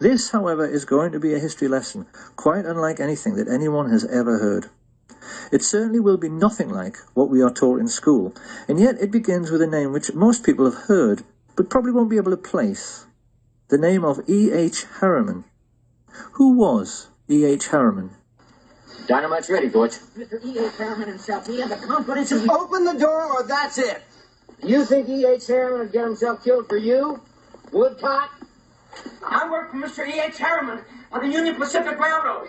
This, however, is going to be a history lesson, quite unlike anything that anyone has ever heard. It certainly will be nothing like what we are taught in school, and yet it begins with a name which most people have heard, but probably won't be able to place. The name of E.H. Harriman. Who was E.H. Harriman? Dynamite's ready, George. Mr. E.H. Harriman himself, he had the confidence of... Open the door or that's it. You think E.H. Harriman would get himself killed for you? Woodcock? I work for Mr. E.H. Harriman on the Union Pacific Railroad,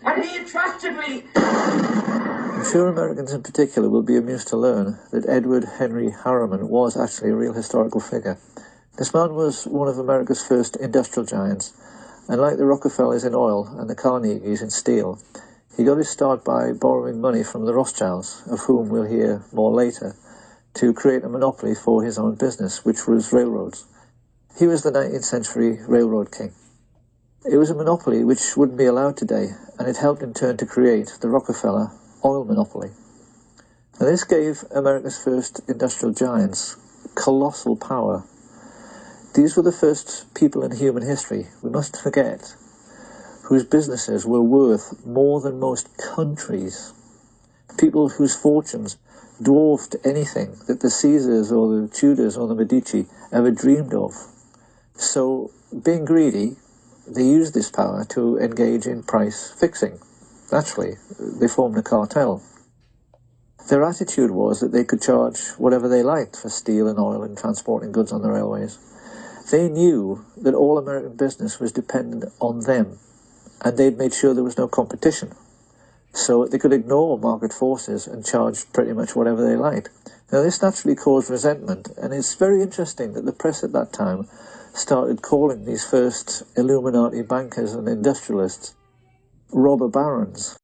and he entrusted me. I'm sure Americans in particular will be amused to learn that Edward Henry Harriman was actually a real historical figure. This man was one of America's first industrial giants, and like the Rockefellers in oil and the Carnegies in steel, he got his start by borrowing money from the Rothschilds, of whom we'll hear more later, to create a monopoly for his own business, which was railroads. He was the 19th century railroad king. It was a monopoly which wouldn't be allowed today, and it helped in turn to create the Rockefeller oil monopoly. Now, this gave America's first industrial giants colossal power. These were the first people in human history, we mustn't forget, whose businesses were worth more than most countries. People whose fortunes dwarfed anything that the Caesars or the Tudors or the Medici ever dreamed of. So, being greedy, they used this power to engage in price fixing. Naturally, they formed a cartel. Their attitude was that they could charge whatever they liked for steel and oil and transporting goods on the railways. They knew that all American business was dependent on them, and they'd made sure there was no competition, so they could ignore market forces and charge pretty much whatever they liked. Now, this naturally caused resentment, and it's very interesting that the press at that time started calling these first Illuminati bankers and industrialists robber barons.